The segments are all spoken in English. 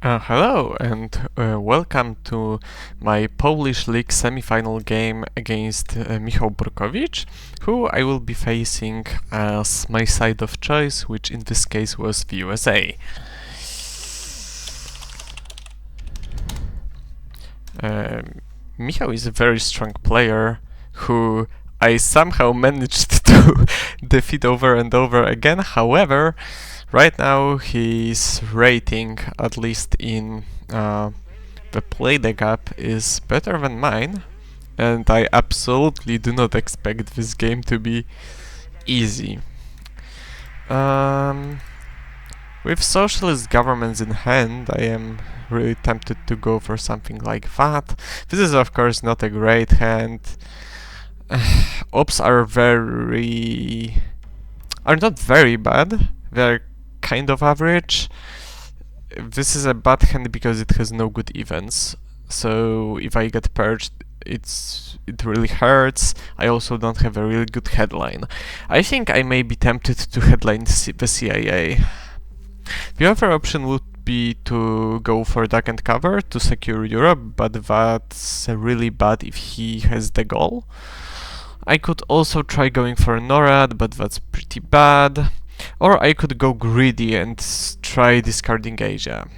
Hello and welcome to my Polish League semi-final game against Michał Burkowicz, who I will be facing as my side of choice, which in this case was the USA. Michał is a very strong player who I somehow managed to defeat over and over again. However, right now his rating, at least in the play the gap, is better than mine, and I absolutely do not expect this game to be easy. With socialist governments in hand, I am really tempted to go for something like that. This is of course not a great hand. Ops are not very bad. They're kind of average. This is a bad hand because it has no good events. So if I get purged, it really hurts. I also don't have a really good headline. I think I may be tempted to headline the CIA. The other option would be to go for duck and cover to secure Europe, but that's really bad if he has the goal. I could also try going for NORAD, but that's pretty bad. Or I could go greedy and try discarding Asia.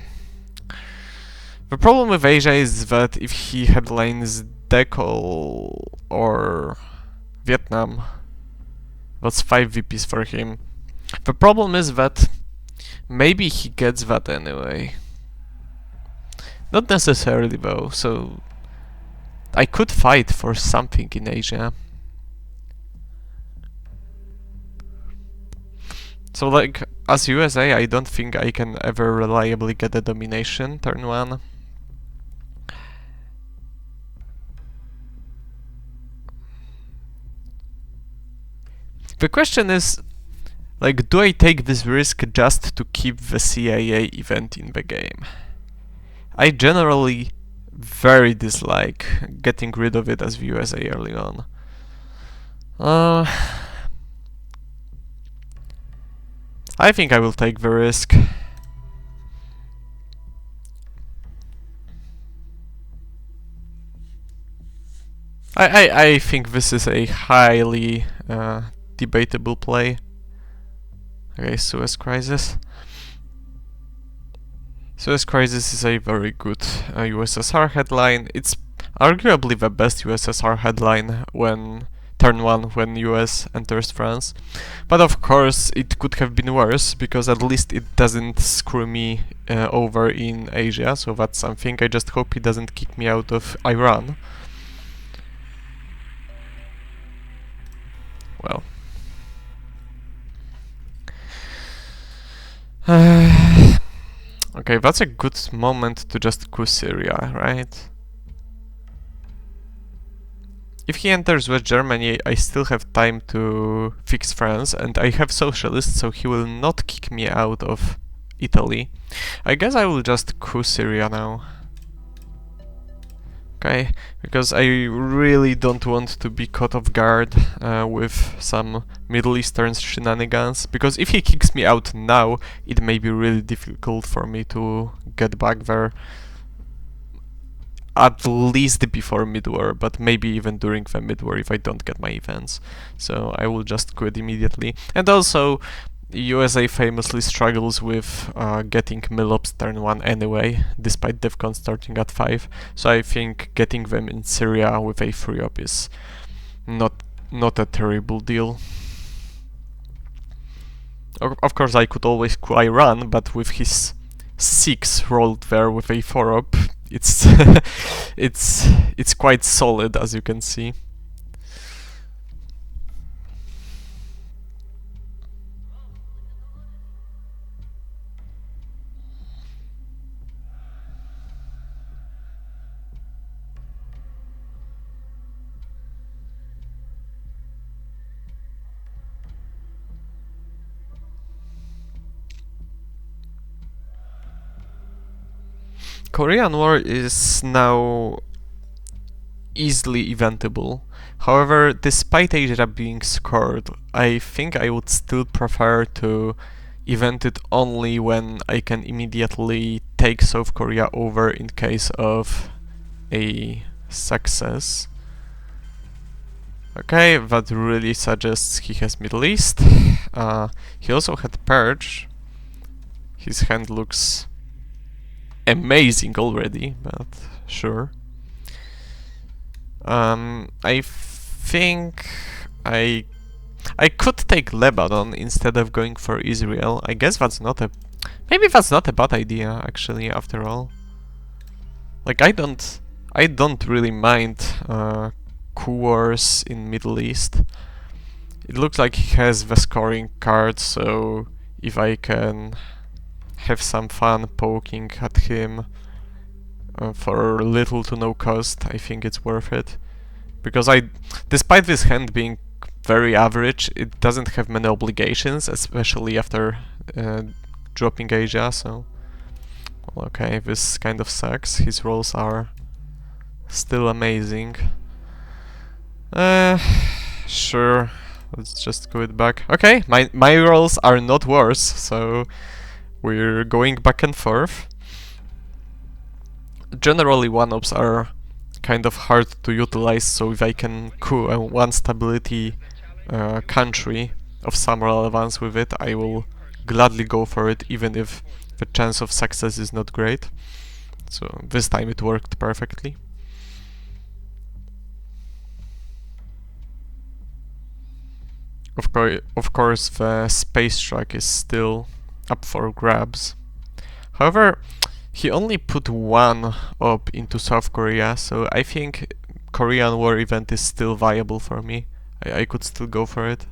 The problem with Asia is that if he headlines Deco or Vietnam, that's 5 VPs for him. The problem is that maybe he gets that anyway. Not necessarily though, so I could fight for something in Asia. So like, as USA, I don't think I can ever reliably get a domination turn 1. The question is, like, do I take this risk just to keep the CIA event in the game? I generally very dislike getting rid of it as the USA early on. I think I will take the risk. I think this is a highly debatable play. Okay, Suez Crisis. Suez Crisis is a very good USSR headline. It's arguably the best USSR headline when turn 1 when US enters France. But of course it could have been worse, because at least it doesn't screw me over in Asia, so that's something. I just hope he doesn't kick me out of Iran. Well. Okay, that's a good moment to just coup Syria, right? If he enters West Germany, I still have time to fix France, and I have socialists, so he will not kick me out of Italy. I guess I will just coup Syria now. Okay, because I really don't want to be caught off guard with some Middle Eastern shenanigans, because if he kicks me out now, it may be really difficult for me to get back there. At least before mid-war, but maybe even during the mid-war if I don't get my events. So I will just quit immediately. And also, USA famously struggles with getting Milops turn 1 anyway, despite DEFCON starting at 5. So I think getting them in Syria with a free op is not a terrible deal. Of course, I could always coup Iran, but with his 6 rolled there with a 4 op, it's it's quite solid, as you can see. Korean War is now easily eventable. However, despite Asia being scored, I think I would still prefer to event it only when I can immediately take South Korea over in case of a success. Okay, that really suggests he has Middle East. He also had Purge. His hand looks amazing already, but sure. I think I could take Lebanon instead of going for Israel. I guess that's not a... Maybe that's not a bad idea, actually, after all. Like, I don't really mind coup wars in Middle East. It looks like he has the scoring card, so if I can have some fun poking at him for little to no cost, I think it's worth it. Because despite this hand being very average, it doesn't have many obligations, especially after dropping Asia, so... Well, okay, this kind of sucks. His rolls are still amazing. Sure, let's just go it back. Okay, my rolls are not worse, so we're going back and forth. Generally, one-ups are kind of hard to utilize, so if I can coup a one stability country of some relevance with it, I will gladly go for it, even if the chance of success is not great. So this time it worked perfectly. Of course, the space track is still up for grabs. However, he only put one up into South Korea, so I think Korean War event is still viable for me. I could still go for it.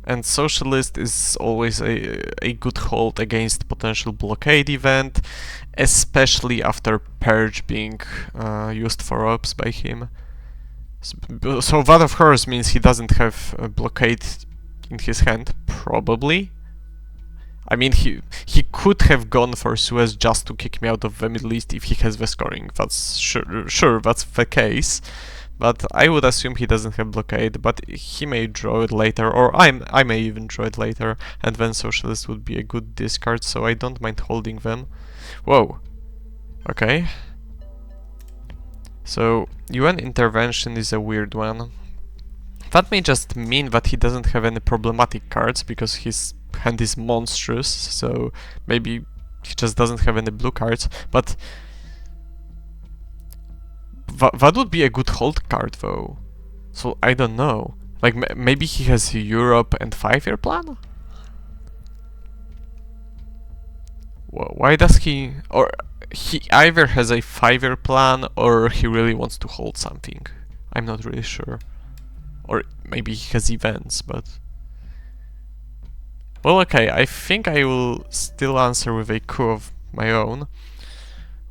And Socialist is always a good hold against potential blockade event, especially after Purge being used for ops by him. So that of course means he doesn't have a blockade in his hand, probably. I mean, he could have gone for Suez just to kick me out of the Middle East if he has the scoring. That's sure that's the case. But I would assume he doesn't have blockade, but he may draw it later, or I may even draw it later, and then Socialist would be a good discard, so I don't mind holding them. Whoa. Okay. So, UN intervention is a weird one. That may just mean that he doesn't have any problematic cards, because his hand is monstrous, so maybe he just doesn't have any blue cards, but that would be a good hold card, though. So, I don't know. Like, maybe he has Europe and 5-year plan? Why does he... Or he either has a 5-year plan, or he really wants to hold something. I'm not really sure. Or maybe he has events, but... Well, okay, I think I will still answer with a coup of my own.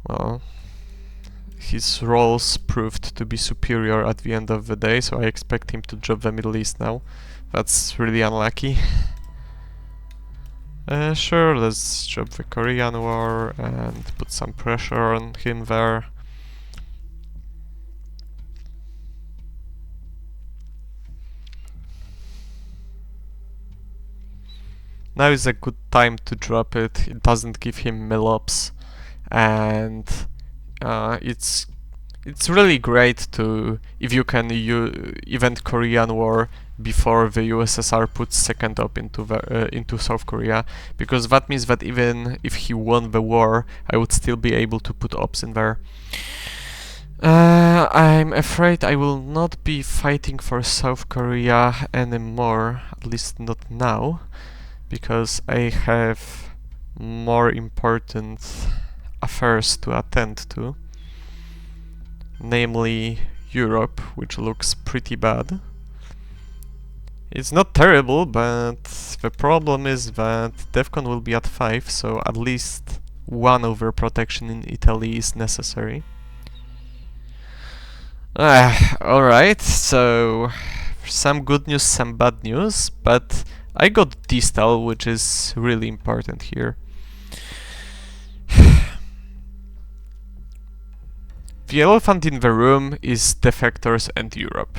Well... His rolls proved to be superior at the end of the day, so I expect him to drop the Middle East now. That's really unlucky. Sure, let's drop the Korean War and put some pressure on him there. Now is a good time to drop it. It doesn't give him mill-ups, and it's really great to if you can event Korean War before the USSR puts second up into South Korea, because that means that even if he won the war, I would still be able to put ops in there. I'm afraid I will not be fighting for South Korea anymore, at least not now, because I have more important affairs to attend to, namely Europe, which looks pretty bad. It's not terrible, but the problem is that DEFCON will be at 5, so at least one overprotection in Italy is necessary. Alright, so some good news, some bad news, but I got Distal, which is really important here. The elephant in the room is defectors and Europe.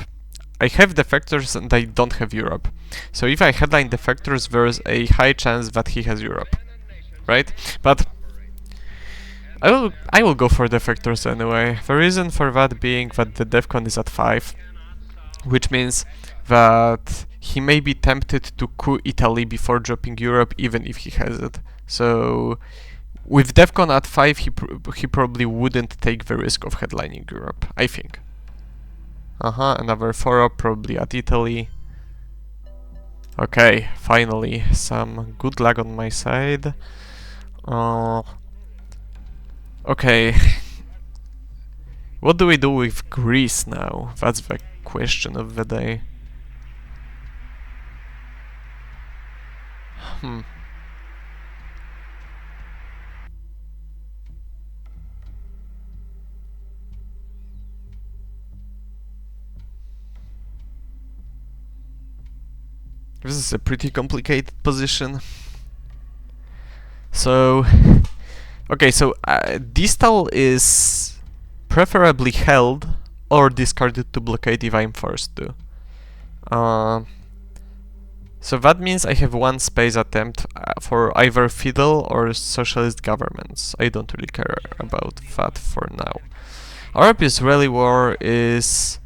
I have defectors and I don't have Europe. So if I headline defectors, there's a high chance that he has Europe, right? But I will go for defectors anyway. The reason for that being that the DEFCON is at 5, which means that he may be tempted to coup Italy before dropping Europe, even if he has it. So with DEFCON at 5, he probably wouldn't take the risk of headlining Europe, I think. Another 4-up probably at Italy. Okay, finally, some good luck on my side. Okay. What do we do with Greece now? That's the question of the day. This is a pretty complicated position. So, okay, so distal is preferably held or discarded to blockade if I'm forced to. So that means I have one space attempt for either feudal or socialist governments. I don't really care about that for now. Arab Israeli War is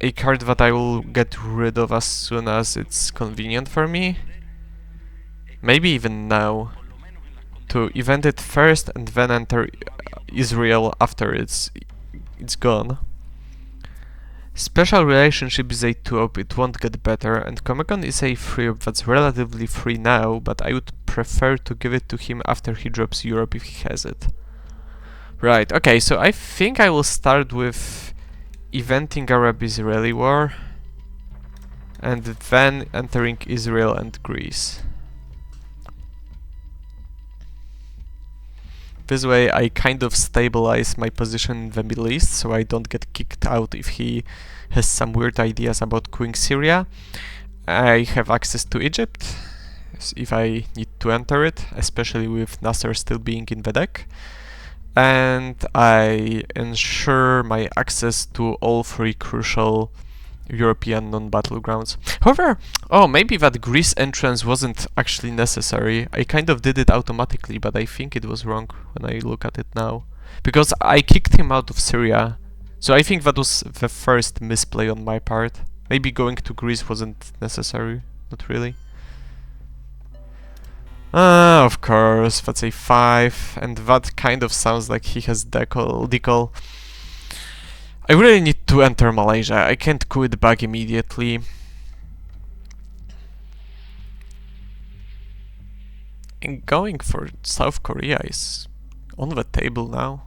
a card that I will get rid of as soon as it's convenient for me. Maybe even now. To event it first and then enter Israel after it's gone. Special Relationship is a 2-up, it won't get better, and Comecon is a 3-up that's relatively free now, but I would prefer to give it to him after he drops Europe if he has it. Right, okay, so I think I will start with eventing Arab-Israeli War, and then entering Israel and Greece. This way I kind of stabilize my position in the Middle East, so I don't get kicked out if he has some weird ideas about queuing Syria. I have access to Egypt, if I need to enter it, especially with Nasser still being in the deck. And I ensure my access to all 3 crucial European non-battlegrounds. However, maybe that Greece entrance wasn't actually necessary. I kind of did it automatically, but I think it was wrong when I look at it now. Because I kicked him out of Syria. So I think that was the first misplay on my part. Maybe going to Greece wasn't necessary. Not really. Of course, that's a 5, and that kind of sounds like he has decal. I really need to enter Malaysia. I can't quit back immediately. And going for South Korea is on the table now.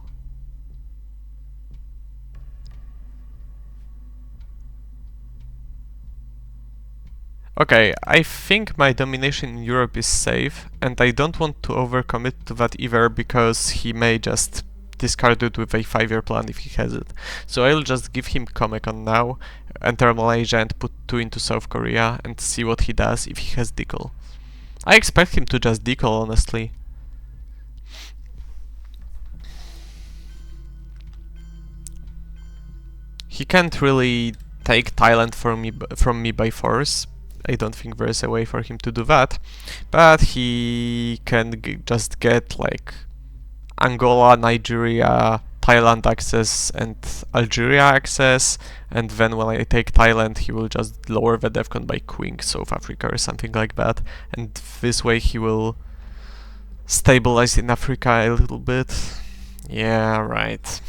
Okay, I think my domination in Europe is safe, and I don't want to overcommit to that either, because he may just discard it with a 5-year plan if he has it. So I'll just give him Comecon now, enter Malaysia and put 2 into South Korea and see what he does if he has decal. I expect him to just decal, honestly. He can't really take Thailand from me by force. I don't think there's a way for him to do that, but he can just get like Angola, Nigeria, Thailand access and Algeria access, and then when I take Thailand he will just lower the DEFCON by queuing South Africa or something like that, and this way he will stabilize in Africa a little bit. Yeah, right.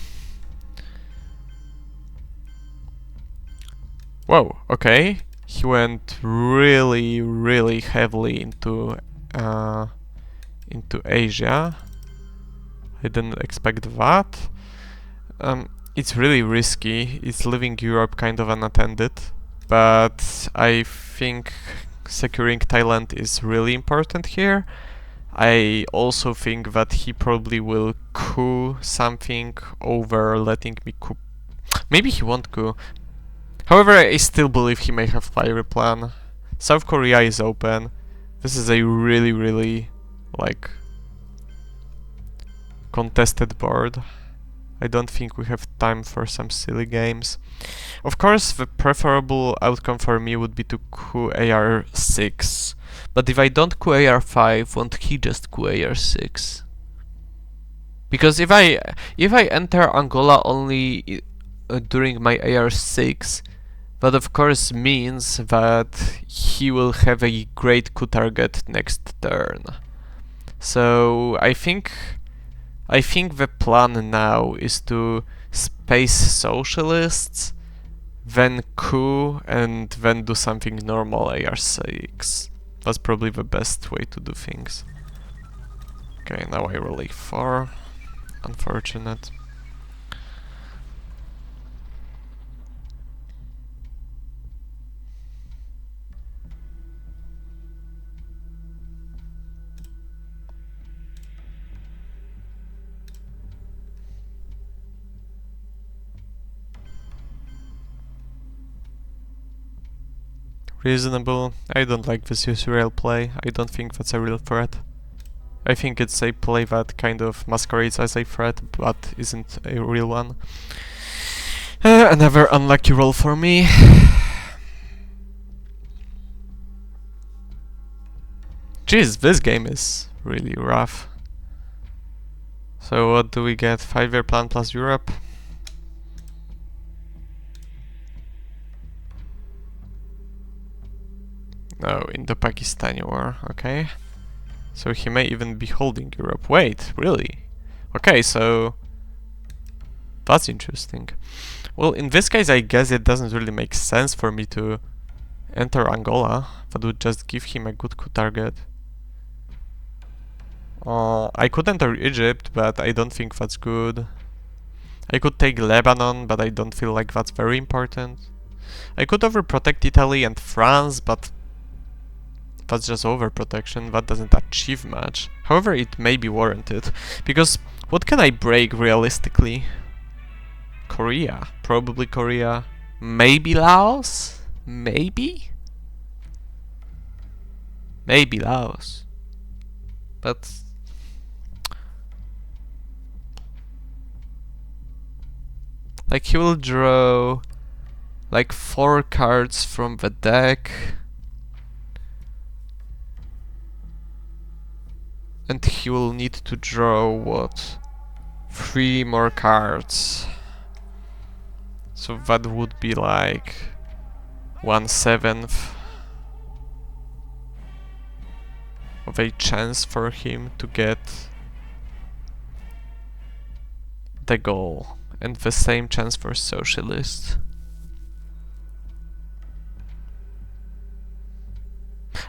Whoa, okay. He went really heavily into Asia. I didn't expect that. It's really risky. It's leaving Europe kind of unattended, but I think securing Thailand is really important here. I also think that he probably will coup something over letting me coup. Maybe he won't coup. However, I still believe he may have fiery plan. South Korea is open. This is a really like contested board. I don't think we have time for some silly games. Of course, the preferable outcome for me would be to coup AR6. But if I don't coup AR5, won't he just coup AR6? Because if I enter Angola only during my AR6, that of course means that he will have a great coup target next turn. So I think the plan now is to space socialists, then coup, and then do something normal AR6. That's probably the best way to do things. Okay, now I roll a4. Unfortunate. Reasonable. I don't like this Israel play. I don't think that's a real threat. I think it's a play that kind of masquerades as a threat, but isn't a real one. Another unlucky roll for me. Jeez, this game is really rough. So what do we get? 5-year plan plus Europe? No, Indo-Pakistani war, okay. So he may even be holding Europe. Wait, really? Okay, so that's interesting. Well, in this case, I guess it doesn't really make sense for me to enter Angola. That would just give him a good coup target. I could enter Egypt, but I don't think that's good. I could take Lebanon, but I don't feel like that's very important. I could overprotect Italy and France, but that's just overprotection, that doesn't achieve much. However, it may be warranted, because what can I break realistically? Korea. Probably Korea. Maybe Laos? Maybe? Maybe Laos. But like he will draw like 4 cards from the deck. And he will need to draw, what? 3 more cards. So that would be like 1/7 of a chance for him to get the goal. And the same chance for socialists.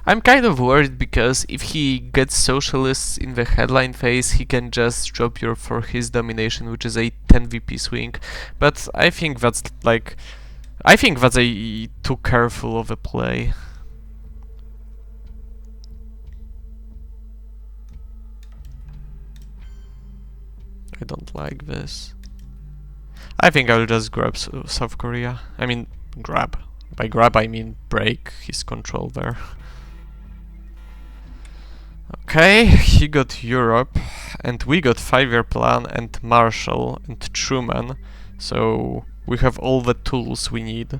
I'm kind of worried because if he gets socialists in the headline phase, he can just drop Europe for his domination, which is a 10 VP swing. But I think that's like... I think that's a too careful of a play. I don't like this. I think I'll just grab South Korea. I mean, grab. By grab I mean break his control there. Okay, he got Europe, and we got 5-year plan and Marshall and Truman, so we have all the tools we need.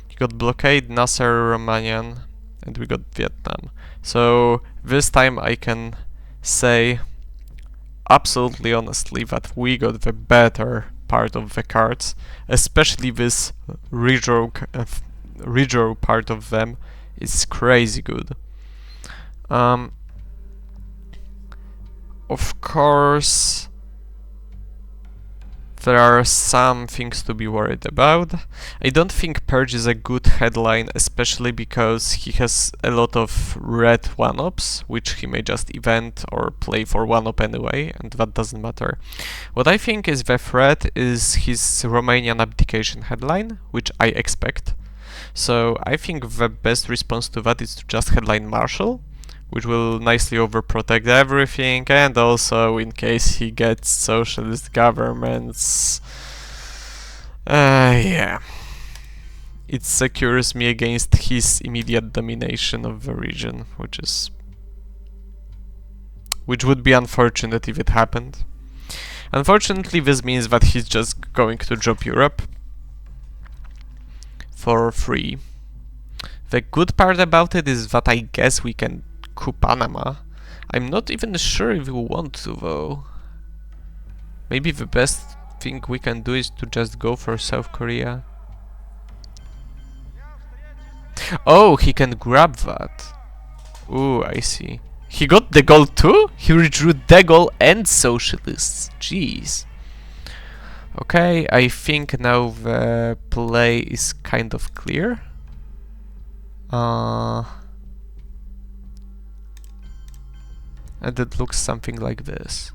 He got blockade, Nasser, Romanian, and we got Vietnam. So this time I can say absolutely honestly that we got the better part of the cards, especially this redraw part of them is crazy good. Of course, there are some things to be worried about. I don't think Purge is a good headline, especially because he has a lot of red 1-ups, which he may just event or play for 1-up anyway, and that doesn't matter. What I think is the threat is his Romanian abdication headline, which I expect. So I think the best response to that is to just headline Marshall, which will nicely overprotect everything, and also in case he gets socialist governments, yeah, it secures me against his immediate domination of the region, which would be unfortunate if it happened. Unfortunately, this means that he's just going to drop Europe for free. The good part about it is that I guess we can coup Panama. I'm not even sure if we want to, though. Maybe the best thing we can do is to just go for South Korea. Oh, he can grab that. Ooh, I see. He got De Gaulle too? He withdrew De Gaulle and socialists. Jeez. Okay, I think now the play is kind of clear. And it looks something like this.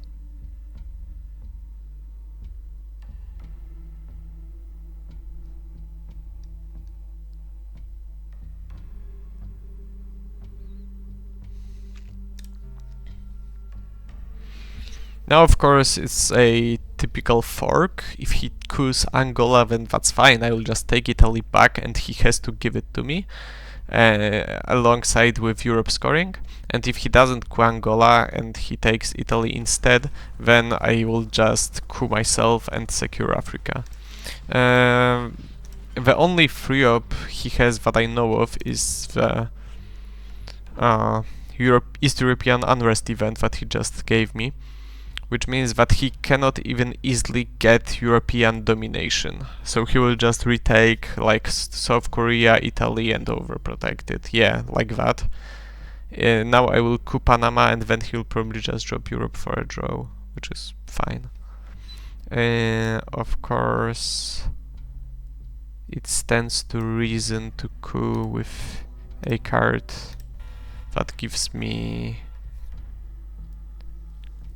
Now, of course, it's a typical fork. If he coups Angola, then that's fine. I will just take Italy back and he has to give it to me alongside with Europe scoring. And if he doesn't coup Angola and he takes Italy instead, then I will just coup myself and secure Africa. The only free op he has that I know of is the East European unrest event that he just gave me, which means that he cannot even easily get European domination. So he will just retake like South Korea, Italy and overprotect it. Yeah, like that. Now I will coup Panama and then he'll probably just drop Europe for a draw, which is fine. Of course, it stands to reason to coup with a card that gives me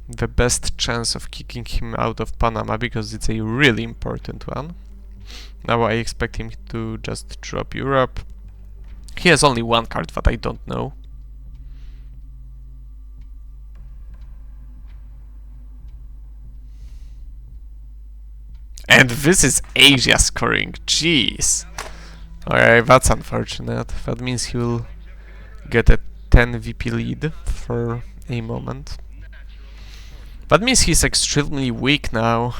the best chance of kicking him out of Panama, because it's a really important one. Now I expect him to just drop Europe. He has only one card that I don't know. And this is Asia scoring, jeez. Alright, that's unfortunate. That means he will get a 10 VP lead for a moment. That means he's extremely weak now.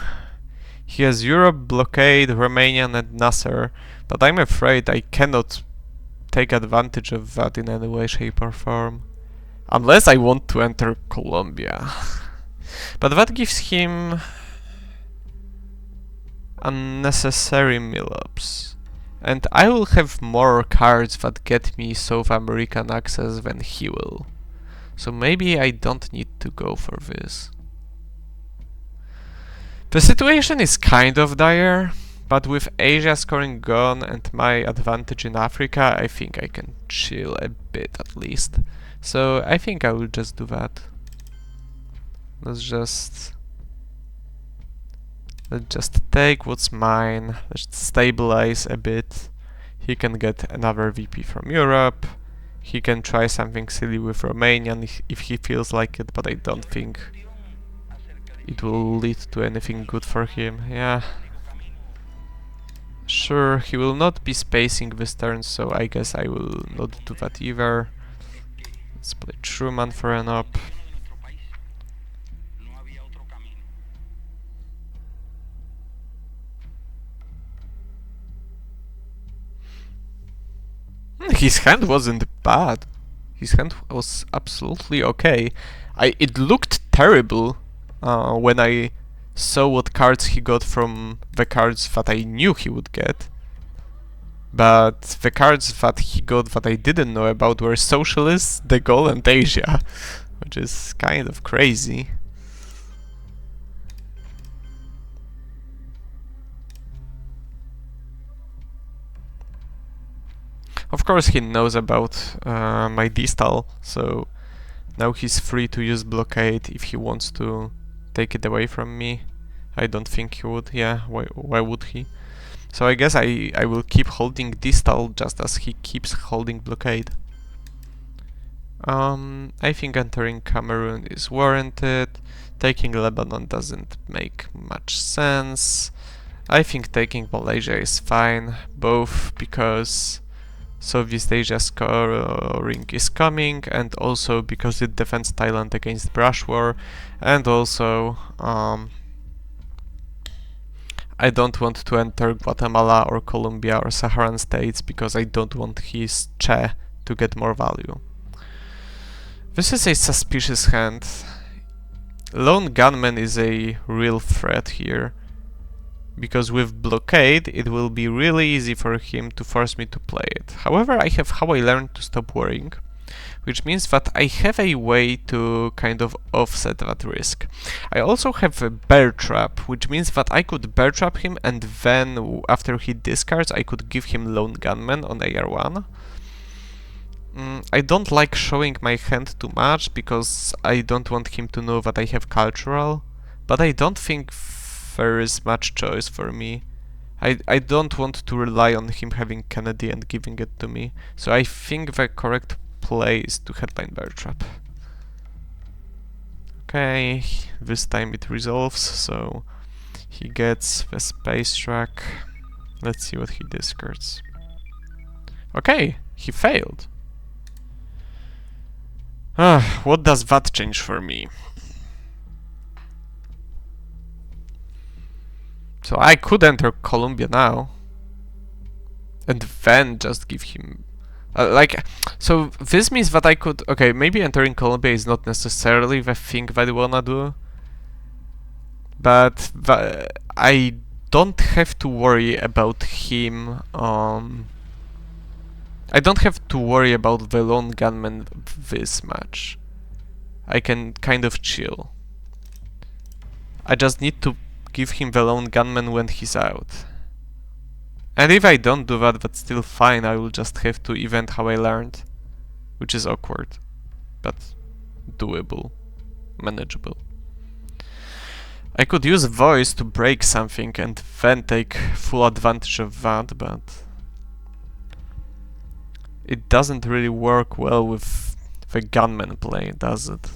He has Europe, Blockade, Romanian and Nasser, but I'm afraid I cannot take advantage of that in any way, shape or form. Unless I want to enter Colombia. But that gives him unnecessary mill-ups. And I will have more cards that get me South American access than he will. So maybe I don't need to go for this. The situation is kind of dire, but with Asia scoring gone and my advantage in Africa, I think I can chill a bit at least. So I think I will just do that. Let's just take what's mine, let's stabilize a bit. He can get another VP from Europe. He can try something silly with Romanian if he feels like it, but I don't think it will lead to anything good for him. Yeah. Sure, he will not be spacing this turn, so I guess I will not do that either. Let's play Truman for an op. His hand wasn't bad. His hand was absolutely okay. It looked terrible when I saw what cards he got from the cards that I knew he would get. But the cards that he got that I didn't know about were Socialists, De Gaulle and Asia, which is kind of crazy. Of course he knows about my distal, so now he's free to use Blockade if he wants to take it away from me. I don't think he would, yeah, why would he? So I guess I will keep holding distal just as he keeps holding Blockade. I think entering Cameroon is warranted. Taking Lebanon doesn't make much sense. I think taking Malaysia is fine, both because Southeast Asia scoring is coming, and also because it defends Thailand against Brush War, and also I don't want to enter Guatemala or Colombia or Saharan states because I don't want his Che to get more value. This is a suspicious hand. Lone Gunman is a real threat here, because with Blockade it will be really easy for him to force me to play it. However, I have How I Learned to Stop Worrying, which means that I have a way to kind of offset that risk. I also have a Bear Trap, which means that I could Bear Trap him and then after he discards I could give him Lone Gunman on AR1. I don't like showing my hand too much because I don't want him to know that I have Cultural, but I don't think there is much choice for me. I don't want to rely on him having Kennedy and giving it to me, so I think the correct play is to headline Bear Trap. Okay, this time it resolves, so he gets the Space Track. Let's see what he discards. Okay, he failed. What does that change for me? So I could enter Colombia now, and then just give him... so this means that I could... Okay, maybe entering Colombia is not necessarily the thing that I wanna do, but I don't have to worry about him, I don't have to worry about the Lone Gunman this much. I can kind of chill. I just need to give him the Lone Gunman when he's out. And if I don't do that, that's still fine. I will just have to event How I Learned, which is awkward, but doable, manageable. I could use Voice to break something and then take full advantage of that, but it doesn't really work well with the Gunman play, does it?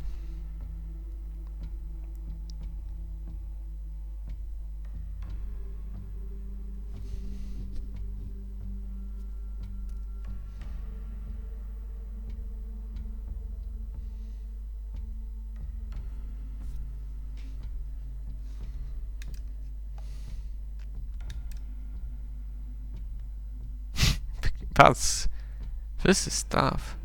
This is tough.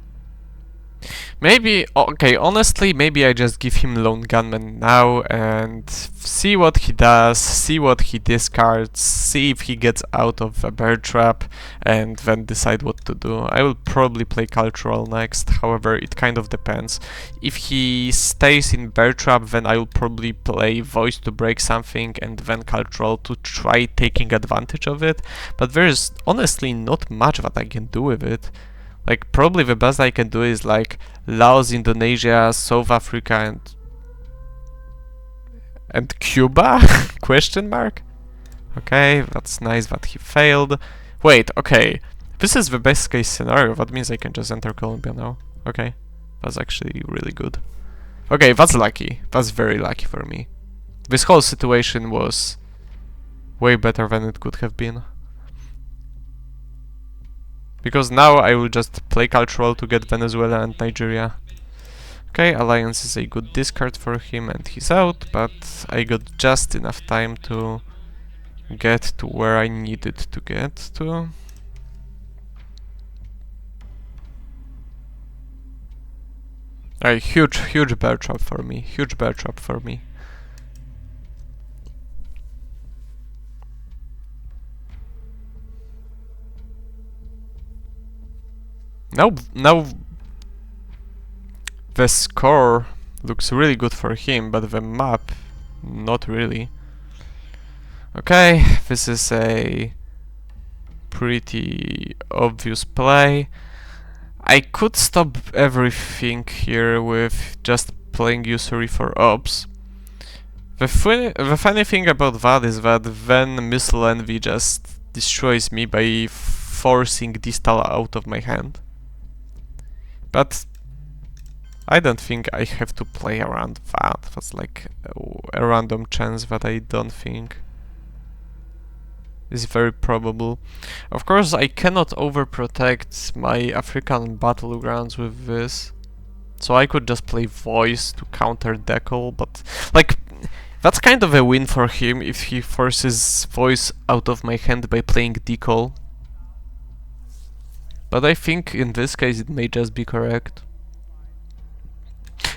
Maybe, okay, honestly, maybe I just give him Lone Gunman now and see what he does, see what he discards, see if he gets out of a Bear Trap, and then decide what to do. I will probably play Cultural next, however, it kind of depends. If he stays in Bear Trap, then I will probably play Voice to break something, and then Cultural to try taking advantage of it, but there's honestly not much that I can do with it. Like, probably the best I can do is like Laos, Indonesia, South Africa, and Cuba? Question mark? Okay, that's nice that he failed. Wait, okay. This is the best case scenario. That means I can just enter Colombia now. Okay, that's actually really good. Okay, that's lucky. That's very lucky for me. This whole situation was way better than it could have been. Because now I will just play Cultural to get Venezuela and Nigeria. Okay, Alliance is a good discard for him and he's out, but I got just enough time to get to where I needed to get to. A huge Bear Trap for me, huge Bear Trap for me. Now the score looks really good for him, but the map, not really. Okay, this is a pretty obvious play. I could stop everything here with just playing Usury for Ops. The funny thing about that is that then Missile Envy just destroys me by forcing Distal out of my hand. But I don't think I have to play around that. That's like a random chance that I don't think is very probable. Of course, I cannot overprotect my African battlegrounds with this, so I could just play Voice to counter Decal, but like That's kind of a win for him if he forces voice out of my hand by playing decall. But I think in this case it may just be correct.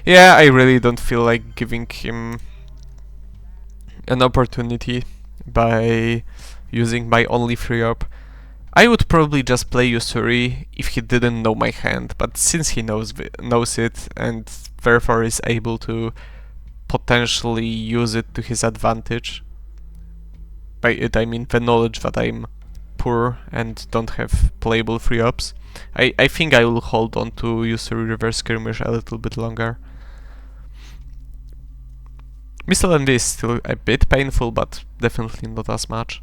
Yeah, I really don't feel like giving him an opportunity by using my only free up. I would probably just play Usuri if he didn't know my hand, but since he knows it and therefore is able to potentially use it to his advantage. By it I mean the knowledge that I'm poor and don't have playable free ups. I think I will hold on to Usuri Reverse Skirmish a little bit longer. Missile Envy is still a bit painful, but definitely not as much.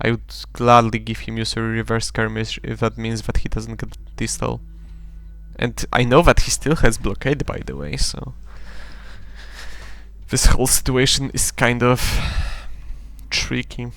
I would gladly give him Usuri Reverse Skirmish if that means that he doesn't get Distal. And I know that he still has Blockade, by the way, so... this whole situation is kind of... tricky.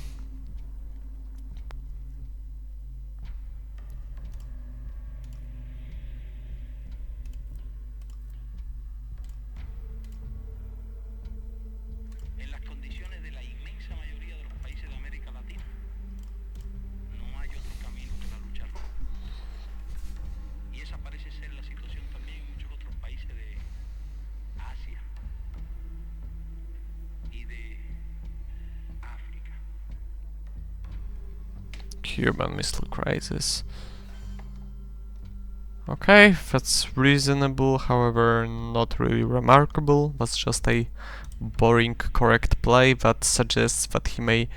Cuban Missile Crisis. Okay, that's reasonable, however not really remarkable. That's just a boring correct play that suggests that he may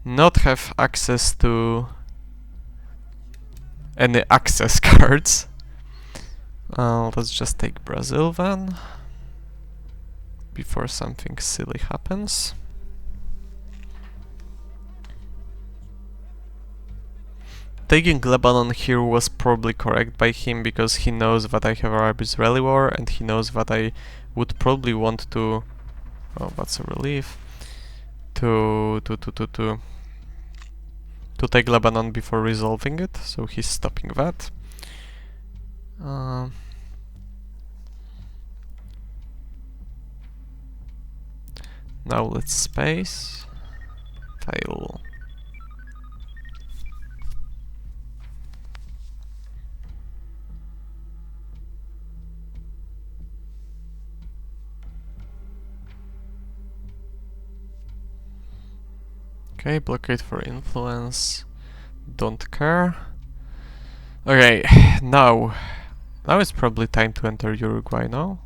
not have access to any access cards. Let's just take Brazil then, before something silly happens. Taking Lebanon here was probably correct by him because he knows that I have Arab-Israeli war and he knows that I would probably want to... oh, that's a relief. To take Lebanon before resolving it, so he's stopping that. Now let's space. Fail. Okay, blockade for influence. Don't care. Okay, now it's probably time to enter Uruguay now.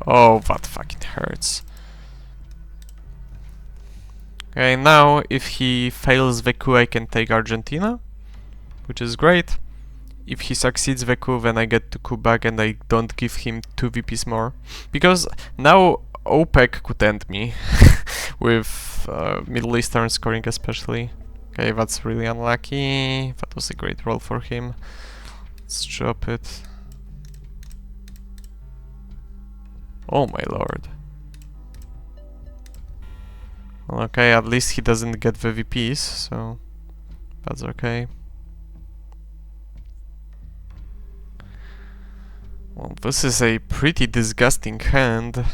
Oh, that fucking hurts. Okay, now if he fails the coup, I can take Argentina, which is great. If he succeeds the coup, then I get to coup back and I don't give him 2 VPs more. Because now OPEC could end me, with Middle Eastern scoring especially. Okay, that's really unlucky. That was a great roll for him. Let's drop it. Oh my lord. Okay, at least he doesn't get the VPs, so that's okay. Well, this is a pretty disgusting hand,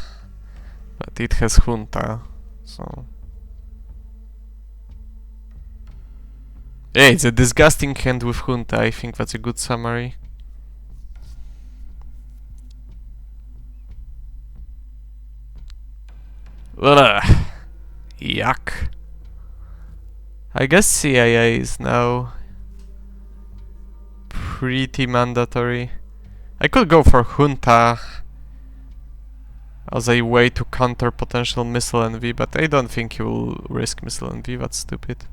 but it has Junta, so... yeah, it's a disgusting hand with Junta, I think that's a good summary. Ugh. Yuck. I guess CIA is now pretty mandatory. I could go for Junta as a way to counter potential Missile Envy, but I don't think he will risk Missile Envy, that's stupid.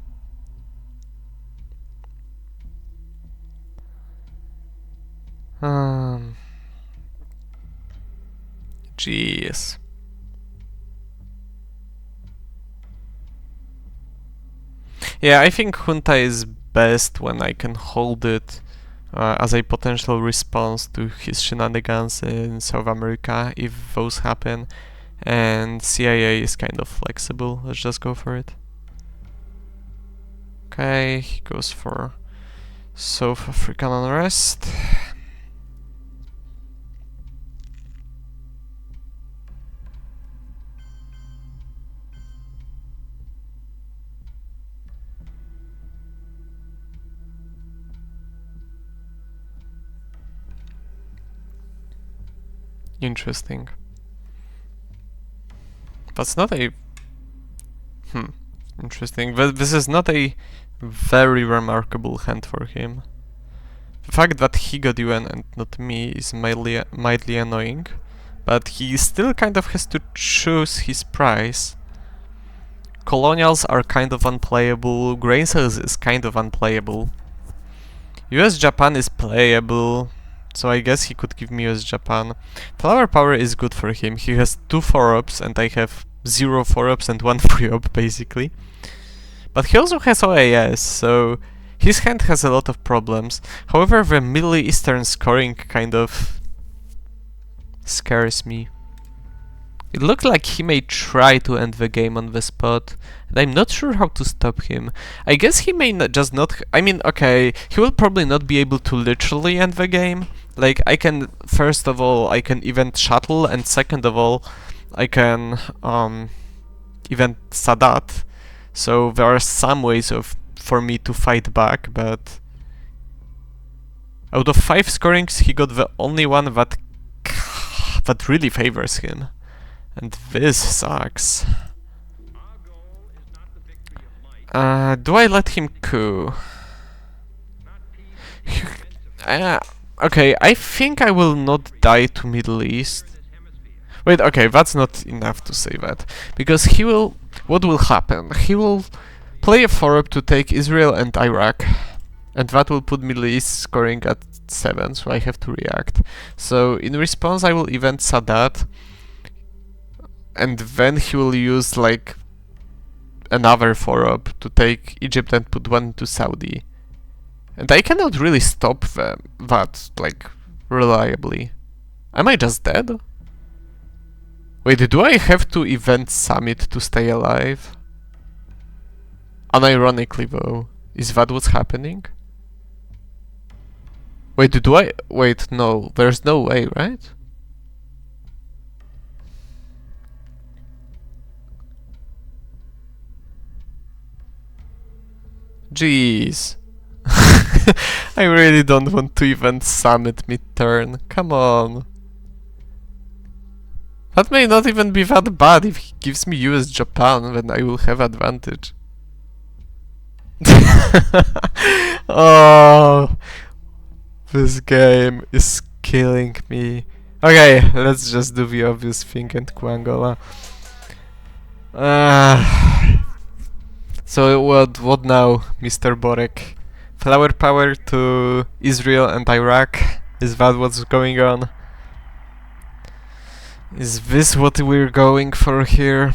Jeez. Yeah, I think Junta is best when I can hold it as a potential response to his shenanigans in South America, if those happen, and CIA is kind of flexible. Let's just go for it. Okay, he goes for South African unrest. Interesting. That's not a... Interesting. But this is not a very remarkable hand for him. The fact that he got UN and not me is mildly annoying, but he still kind of has to choose his price. Colonials are kind of unplayable, Grain Cells is kind of unplayable. US Japan is playable, so I guess he could give me US Japan. Flower Power is good for him, he has 2 4-ups and I have 0 4-ups and 1 3-up basically. But he also has OAS, so his hand has a lot of problems. However, the Middle Eastern scoring kind of scares me. It looks like he may try to end the game on the spot, and I'm not sure how to stop him. I guess he may just not... I mean, okay, he will probably not be able to literally end the game. Like, I can... First of all, I can event Shuttle, and second of all, I can event Sadat. So there are some ways for me to fight back, but... Out of 5 scorings, he got the only one that really favors him. And this sucks. Do I let him coup? Okay, I think I will not die to Middle East. Wait, okay, that's not enough to say that. Because he will... What will happen? He will play a 4-up to take Israel and Iraq. And that will put Middle East scoring at 7, so I have to react. So in response I will event Sadat. And then he will use like another 4-up to take Egypt and put one to Saudi. And I cannot really stop that like reliably. Am I just dead? Wait, do I have to event Summit to stay alive? Unironically though, is that what's happening? Wait, wait, no, there's no way, right? Jeez. I really don't want to event Summit mid-turn. Come on. That may not even be that bad. If he gives me US Japan, then I will have advantage. Oh, this game is killing me. Okay, let's just do the obvious thing and Angola. So what now, Mr. Borek? Flower Power to Israel and Iraq? Is that what's going on? Is this what we're going for here?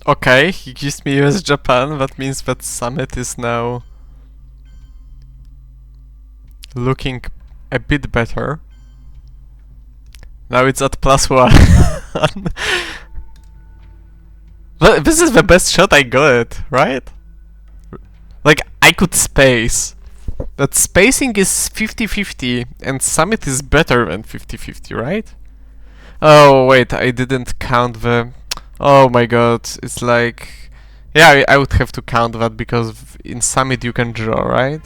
Okay, he gives me US Japan, that means that Summit is now looking a bit better. Now it's at +1. But this is the best shot I got, right? Like, I could space. That spacing is 50-50, and Summit is better than 50-50, right? Oh, wait, I didn't count the... Oh my god, it's like... Yeah, I would have to count that, because in Summit you can draw, right?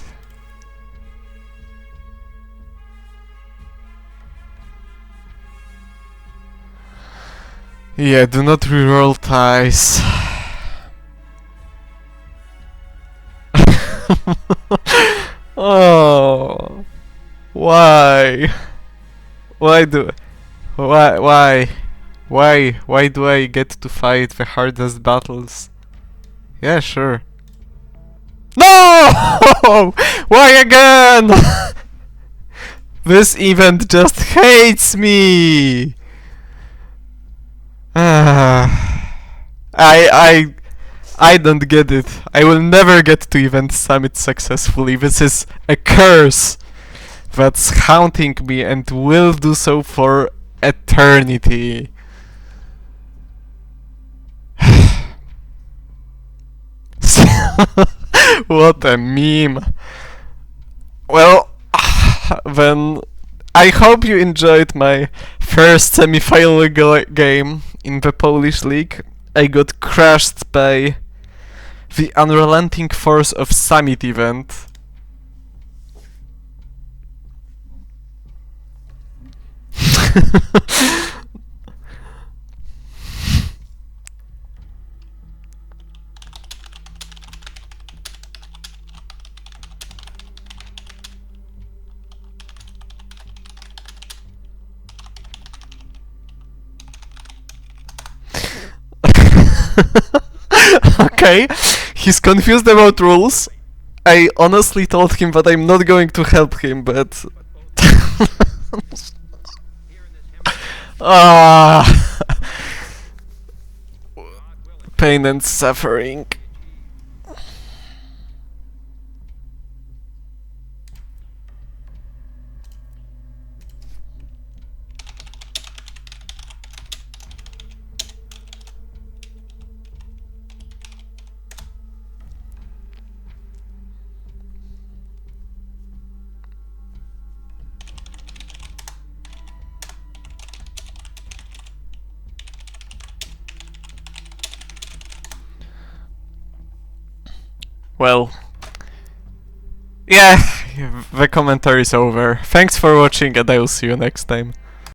Yeah, do not reroll ties. Oh, why? Why do I get to fight the hardest battles? Yeah, sure. No! No! Why again? This event just hates me! I don't get it. I will never get to Event Summit successfully. This is a curse that's haunting me and will do so for eternity. What a meme. Well, then I hope you enjoyed my first semi-final game in the Polish League. I got crushed by the unrelenting force of Summit event. Okay, he's confused about rules. I honestly told him that I'm not going to help him, but... Ah, pain and suffering. Well, yeah, the commentary is over. Thanks for watching and I will see you next time.